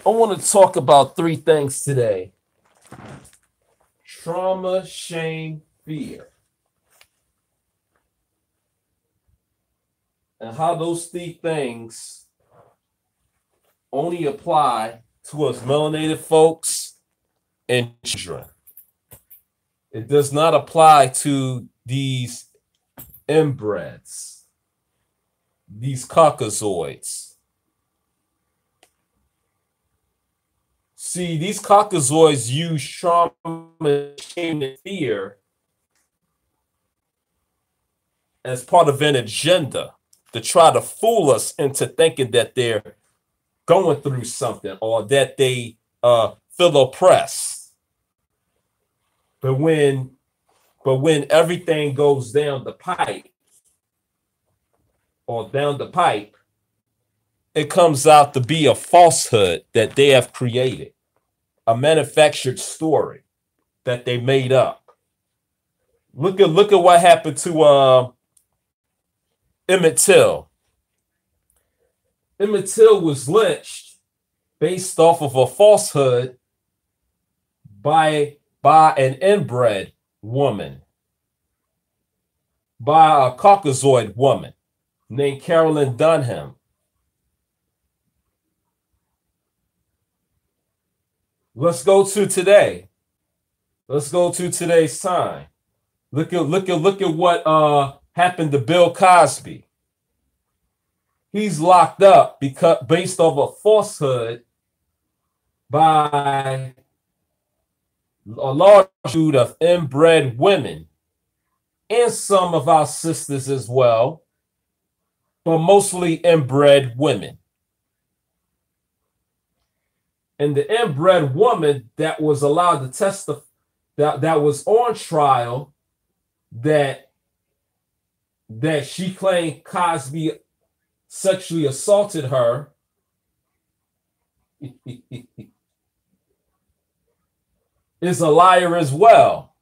I want to talk about three things today: trauma, shame, fear, and how those three things only apply to us melanated folks and children. It does not apply to these inbreds, these Caucasoids. See, these Caucasoids use trauma, shame, and fear as part of an agenda to try to fool us into thinking that they're going through something or that they feel oppressed. But when everything goes down the pipe it comes out to be a falsehood that they have created, a manufactured story that they made up. Look at what happened to Emmett Till. Emmett Till was lynched based off of a falsehood by an inbred woman, by a Caucasoid woman named Carolyn Dunham. Let's go to today. Let's go to today's time. Look at what happened to Bill Cosby. He's locked up because based off a falsehood by a large multitude of inbred women and some of our sisters as well, but mostly inbred women. And the inbred woman that was allowed to testify, that was on trial, that she claimed Cosby sexually assaulted her, is a liar as well.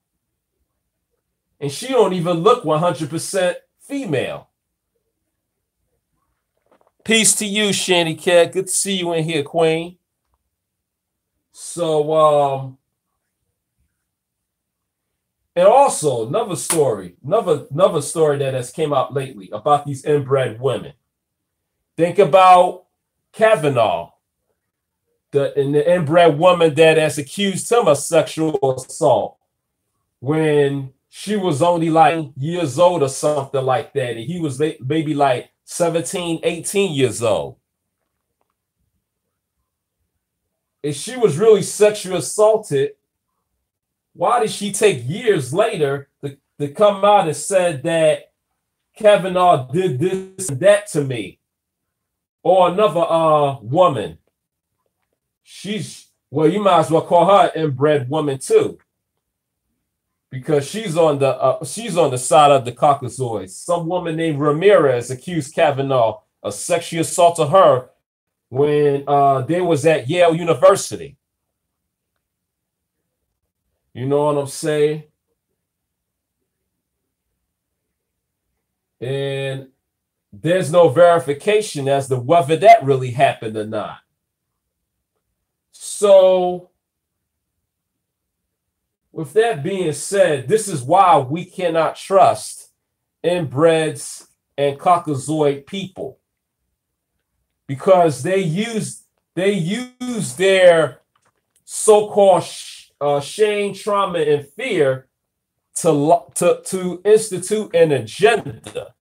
And she don't even look 100% female. Peace to you, Shandy Cat. Good to see you in here, Queen. So, and also another story that has came out lately about these inbred women. Think about Kavanaugh, the inbred woman that has accused him of sexual assault when she was only like years old or something like that, and he was maybe like 17, 18 years old. If she was really sexually assaulted, why did she take years later to come out and said that Kavanaugh did this and that to me? Or another woman. You might as well call her an inbred woman too, because she's on the side of the Caucasoids. Some woman named Ramirez accused Kavanaugh of sexual assault of her when they was at Yale University. You know what I'm saying? And there's no verification as to whether that really happened or not. So, with that being said, this is why we cannot trust inbreds and Caucasoid people, because they use their so-called shame, trauma, and fear to institute an agenda.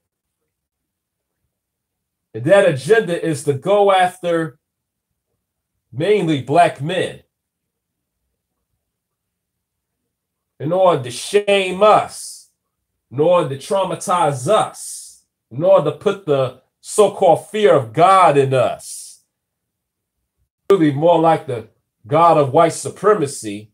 And that agenda is to go after mainly black men in order to shame us, in order to traumatize us, in order to put the so-called fear of God in us. Really more like the God of white supremacy,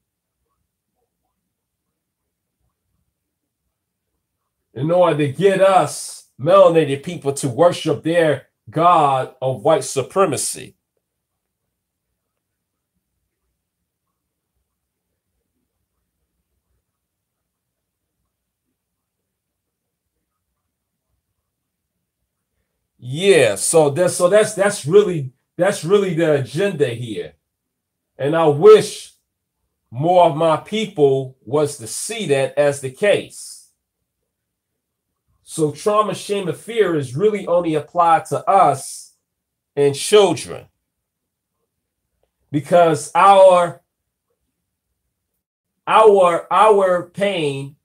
in order to get us melanated people to worship their God of white supremacy. Yeah, so that's really the agenda here. And I wish more of my people was to see that as the case. So trauma, shame, and fear is really only applied to us and children, because our pain,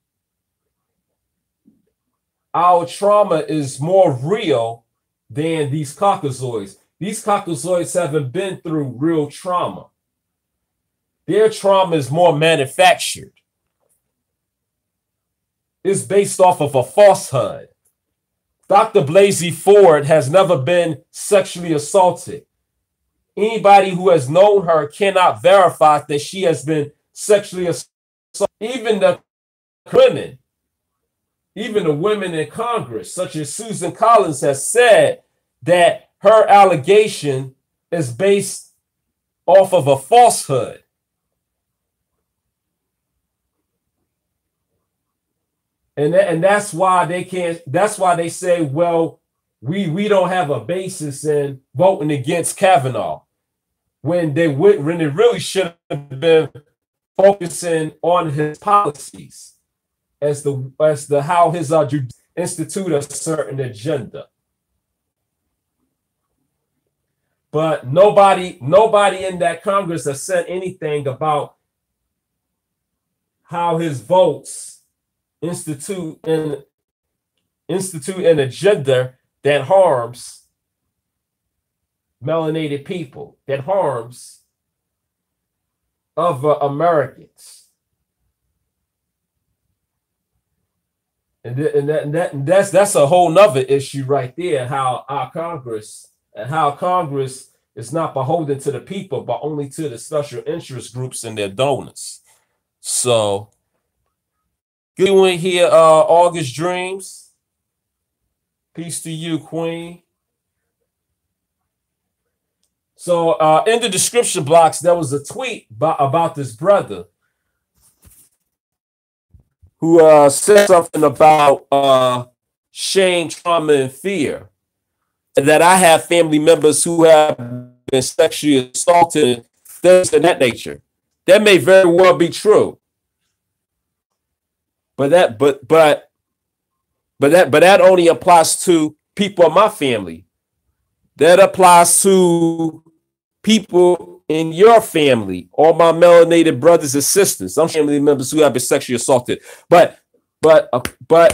our trauma is more real than these Caucasoids. These Caucasoids haven't been through real trauma. Their trauma is more manufactured. It's based off of a falsehood. Dr. Blasey Ford has never been sexually assaulted. Anybody who has known her cannot verify that she has been sexually assaulted. Even the women, even the women in Congress, such as Susan Collins, has said that her allegation is based off of a falsehood. And that's why they can't, that's why they say, well, we don't have a basis in voting against Kavanaugh, when they really should have been focusing on his policies as the how his institute a certain agenda. But nobody in that Congress has said anything about how his votes institute an agenda that harms melanated people, that harms other Americans. And that's a whole nother issue right there, how our Congress is not beholden to the people, but only to the special interest groups and their donors. So good one here, August Dreams. Peace to you, Queen. So in the description box, there was a tweet about this brother who said something about shame, trauma, and fear. And that I have family members who have been sexually assaulted, things of that nature. That may very well be true. But that only applies to people in my family. That applies to people in your family, all my melanated brothers and sisters. Some family members who have been sexually assaulted. But apply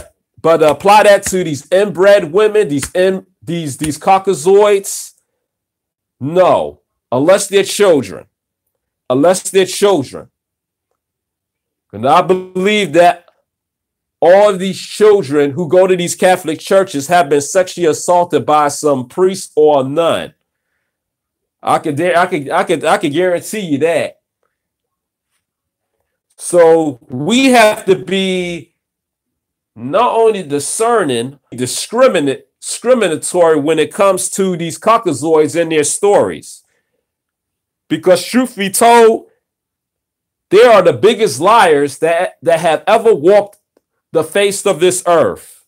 that to these inbred women, these Caucasoids. No, unless they're children. Unless they're children. And I believe that all of these children who go to these Catholic churches have been sexually assaulted by some priest or a nun. I could guarantee you that. So we have to be not only discerning, discriminatory when it comes to these Caucasoids and their stories. Because truth be told, they are the biggest liars that have ever walked the face of this earth.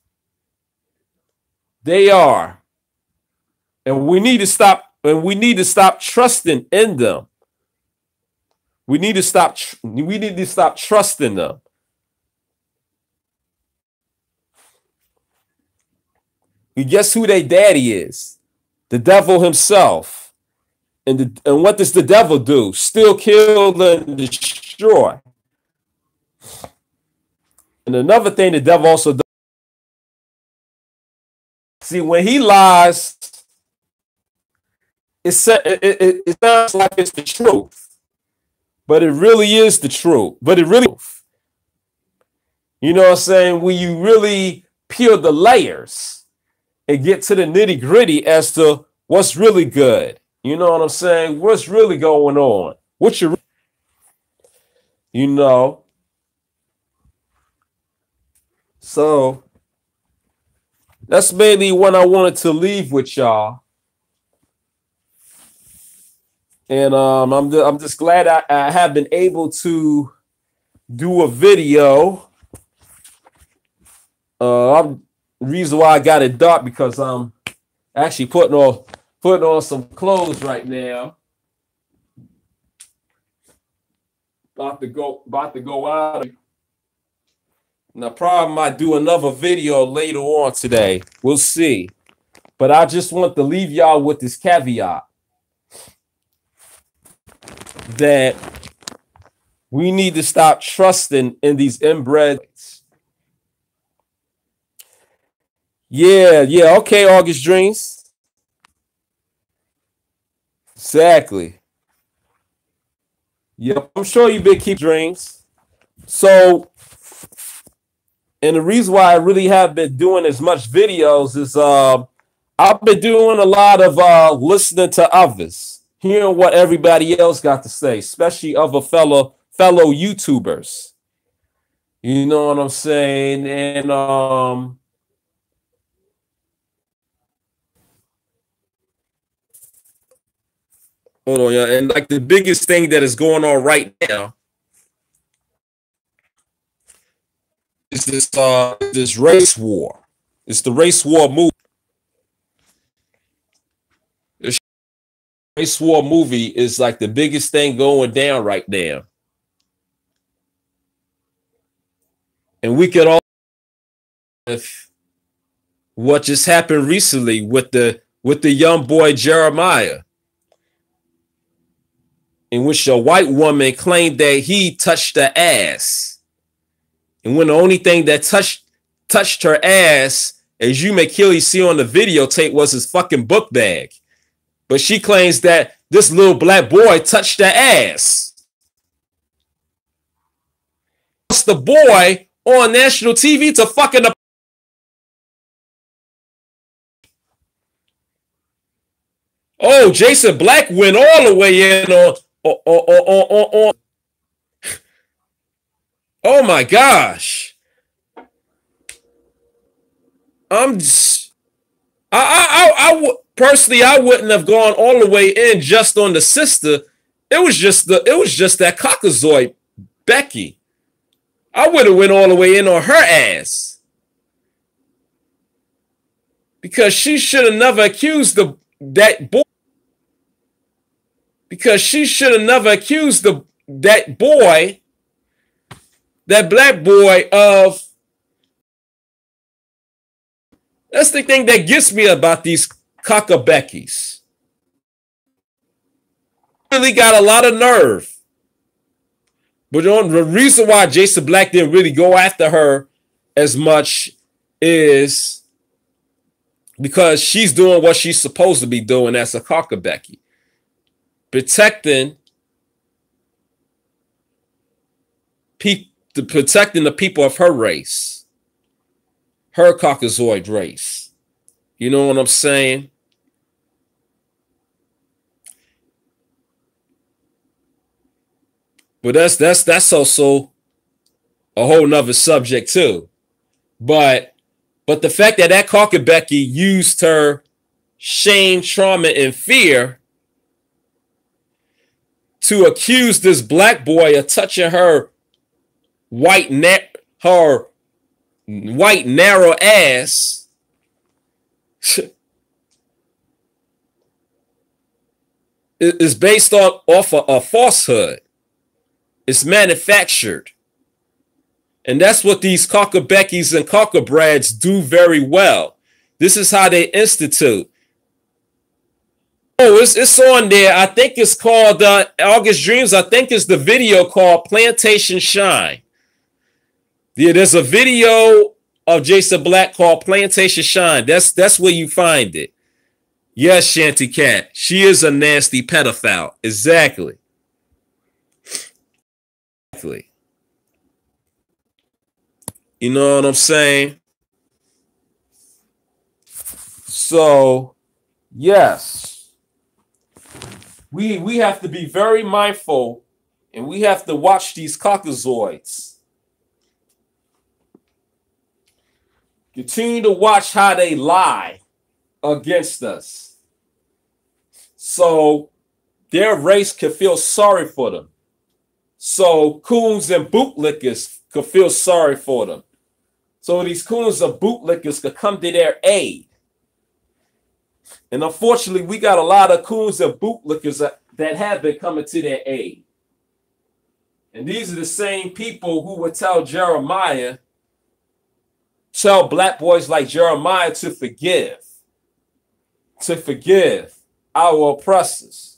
They are. And we need to stop, trusting in them. We need to stop trusting them. And guess who their daddy is? The devil himself. And what does the devil do? Steal, kill, and destroy. And another thing the devil also does. See, when he lies, it sounds like it's the truth. But it really is the truth. You know what I'm saying? When you really peel the layers and get to the nitty gritty as to what's really good. You know what I'm saying? What's really going on? So that's mainly what I wanted to leave with y'all. And I'm just glad I have been able to do a video. Reason why I got it dark because I'm actually putting on some clothes right now. About to go out. Now, probably might do another video later on today. We'll see. But I just want to leave y'all with this caveat that we need to stop trusting in these inbred. Yeah, okay, August Dreams. Exactly. Yep, I'm sure you've been keeping dreams. So, and the reason why I really have been doing as much videos is I've been doing a lot of listening to others, hearing what everybody else got to say, especially other fellow YouTubers. You know what I'm saying? And hold on, yeah. And like the biggest thing that is going on right now is this race war. It's the race war movie. This race war movie is like the biggest thing going down right now. And we could all if what just happened recently with the young boy Jeremiah, in which a white woman claimed that he touched her ass. And when the only thing that touched her ass, as you may clearly see on the videotape, was his fucking book bag. But she claims that this little black boy touched her ass. What's the boy on national TV to fucking the Oh, Jason Black went all the way in on. Oh my gosh. Personally, I wouldn't have gone all the way in just on the sister. It was just that cockazoid Becky. I would have went all the way in on her ass. Because she should have never accused that boy. Because she should have never accused that boy, that black boy, of. That's the thing that gets me about these cockabeckys. Really got a lot of nerve. But the reason why Jason Black didn't really go after her as much is because she's doing what she's supposed to be doing as a cockabecky. Protecting the people of her race, her caucasoid race. You know what I'm saying? But that's also a whole nother subject too. But the fact that cockabecky used her shame, trauma, and fear to accuse this black boy of touching her white narrow ass is based off of a falsehood. It's manufactured. And that's what these cockabeckys and cockabrads do very well. This is how they institute. Oh, it's on there. I think it's called August Dreams. I think it's the video called Plantation Shine. Yeah, there's a video of Jason Black called Plantation Shine. That's where you find it. Yes, Shanty Cat. She is a nasty pedophile. Exactly. You know what I'm saying? So, yes. We have to be very mindful, and we have to watch these cockazoids. Continue to watch how they lie against us. So their race could feel sorry for them. So coons and bootlickers could feel sorry for them. So these coons and bootlickers could come to their aid. And unfortunately, we got a lot of coons and bootlickers that have been coming to their aid. And these are the same people who would tell Jeremiah, tell black boys like Jeremiah to forgive our oppressors.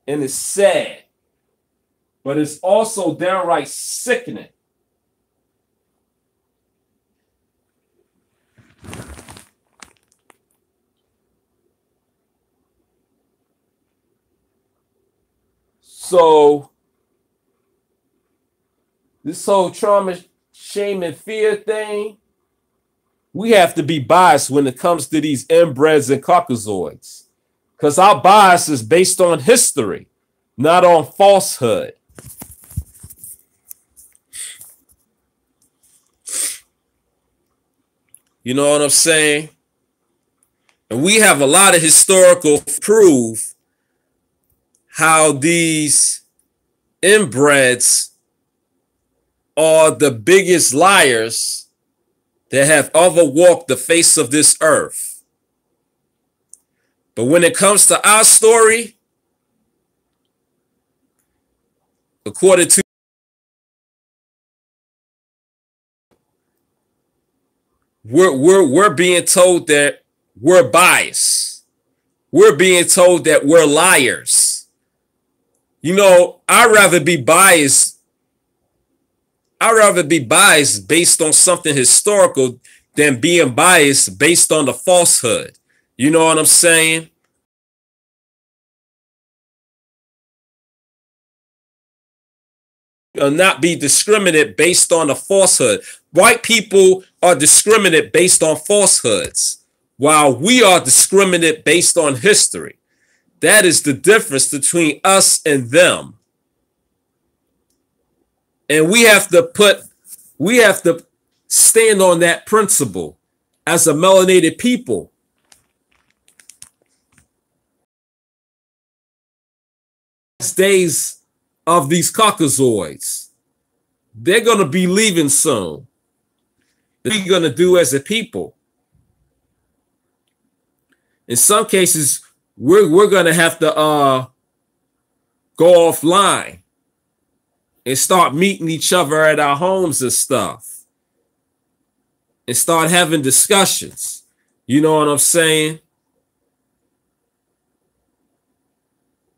And it's sad, but it's also downright sickening. So this whole trauma, shame, and fear thing, we have to be biased when it comes to these inbreds and Caucasoids, because our bias is based on history, not on falsehood. You know what I'm saying? And we have a lot of historical proof how these inbreds are the biggest liars that have ever walked the face of this earth. But when it comes to our story, according to we're being told that we're biased. We're being told that we're liars. You know, I'd rather be biased based on something historical than being biased based on the falsehood. You know what I'm saying? Not be discriminated based on the falsehood. White people are discriminated based on falsehoods, while we are discriminated based on history. That is the difference between us and them. And we have to stand on that principle as a melanated people. Days of these Caucasoids, they're going to be leaving soon. What are we going to do as a people? In some cases, we're going to have to go offline and start meeting each other at our homes and stuff and start having discussions. You know what I'm saying?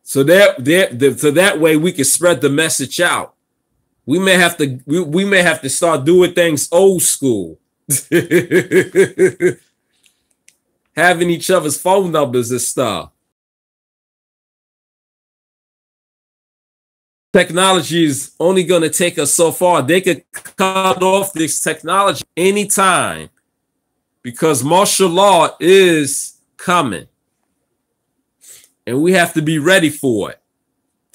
So that way we can spread the message out. We may have to start doing things old school. Having each other's phone numbers and stuff. Technology is only going to take us so far. They could cut off this technology anytime because martial law is coming. And we have to be ready for it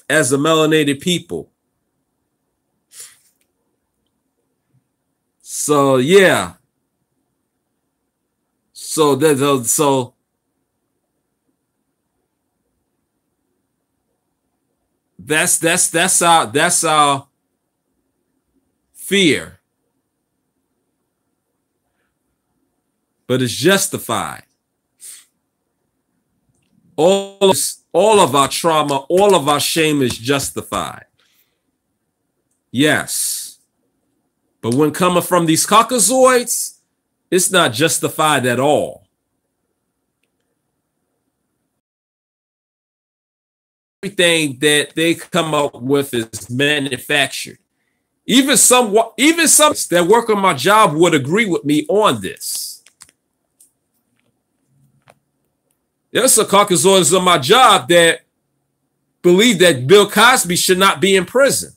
as a melanated people. So, yeah. So that's our fear. But it's justified. All of our trauma, all of our shame is justified. Yes. But when coming from these Caucasoids, it's not justified at all. Everything that they come up with is manufactured. Even some that work on my job would agree with me on this. There's some Caucasoids on my job that believe that Bill Cosby should not be in prison.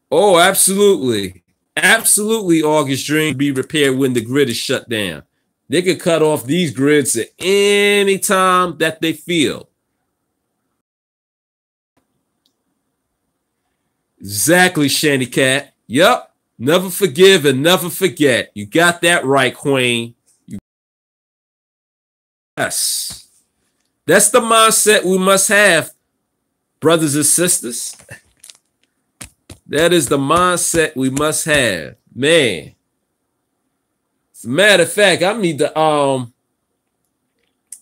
Oh, absolutely. Absolutely, August Dream be repaired when the grid is shut down. They could cut off these grids at any time that they feel. Exactly, Shanty Cat. Yep. Never forgive and never forget. You got that right, Queen. Yes. That's the mindset we must have, brothers and sisters. That is the mindset we must have. Man. As a matter of fact, I need to I'm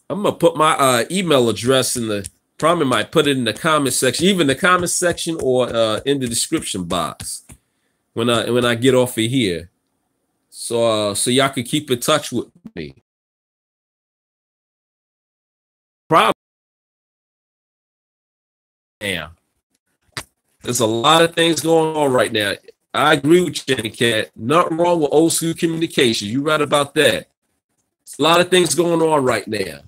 gonna put my email address in the Probably might put it in the comment section, even the comment section or in the description box when I get off of here. So y'all can keep in touch with me. Probably. Yeah. There's a lot of things going on right now. I agree with you, Cat. Nothing wrong with old school communication. You're right about that. There's a lot of things going on right now.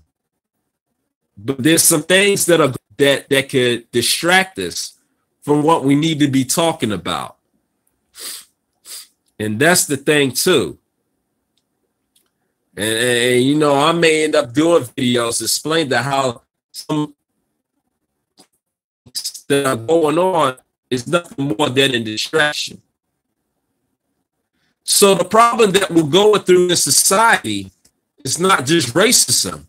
But there's some things that could distract us from what we need to be talking about. And that's the thing too. And you know, I may end up doing videos explaining how some that are going on is nothing more than a distraction. So the problem that we're going through in society is not just racism.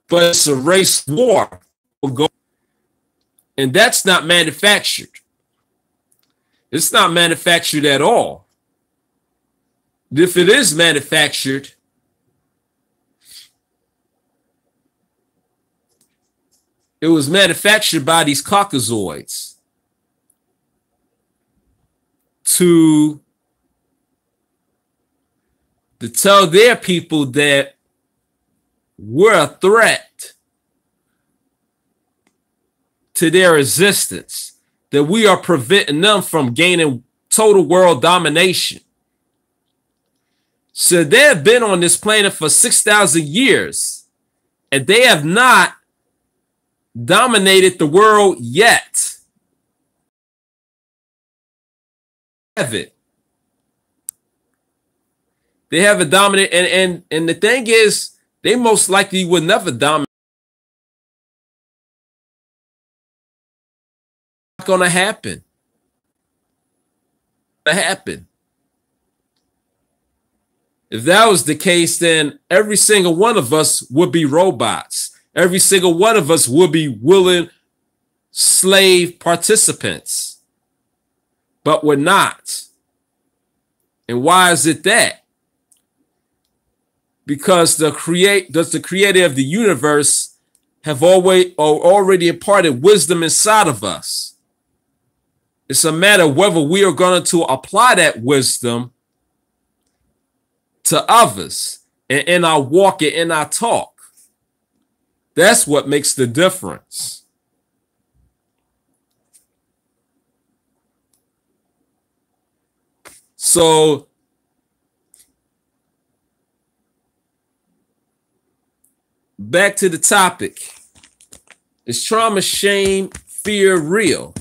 But it's a race war. And that's not manufactured. It's not manufactured at all. If it is manufactured, it was manufactured by these Caucasoids to tell their people that we're a threat to their existence, that we are preventing them from gaining total world domination. So they have been on this planet for 6,000 years, and they have not dominated the world yet. They haven't dominated, and the thing is, they most likely would never dominate. Not gonna happen. If that was the case, then every single one of us would be robots. Every single one of us would be willing slave participants. But we're not. And why is it that? Because the creator of the universe have already imparted wisdom inside of us. It's a matter of whether we are going to apply that wisdom to others and in our walk and in our talk. That's what makes the difference. So back to the topic. Is trauma, shame, fear real?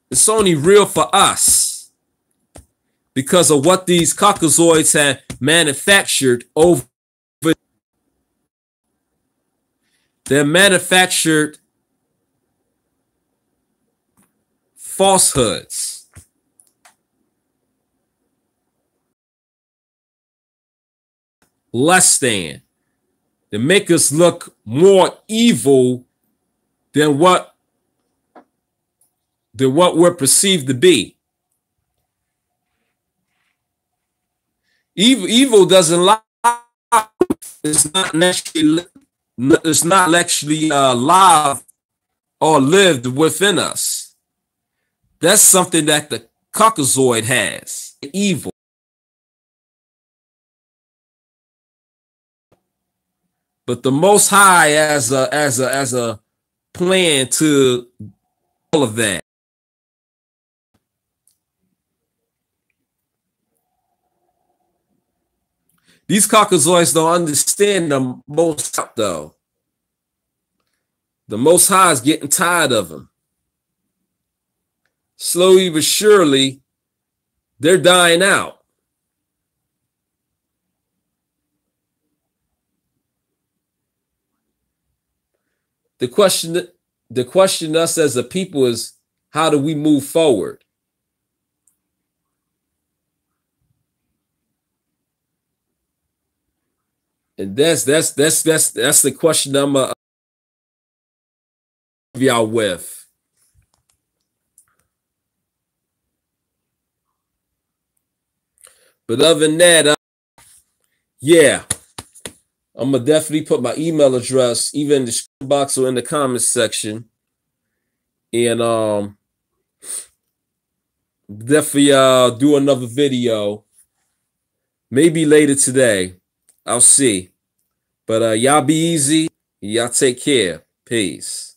It's only real for us because of what these Caucasoids have manufactured over. They're manufactured falsehoods. Less than. To make us look more evil than what we're perceived to be. Evil doesn't lie. It's not actually live or lived within us. That's something that the Caucasoid has. Evil. But the Most High as a plan to all of that. These Caucasoids don't understand the Most High, though. The Most High is getting tired of them. Slowly but surely, they're dying out. The question us as a people is, how do we move forward? And that's the question I'm gonna leave y'all with. But other than that, yeah, I'm gonna definitely put my email address either in the description box or in the comments section. And definitely do another video. Maybe later today. I'll see. But y'all be easy. Y'all take care. Peace.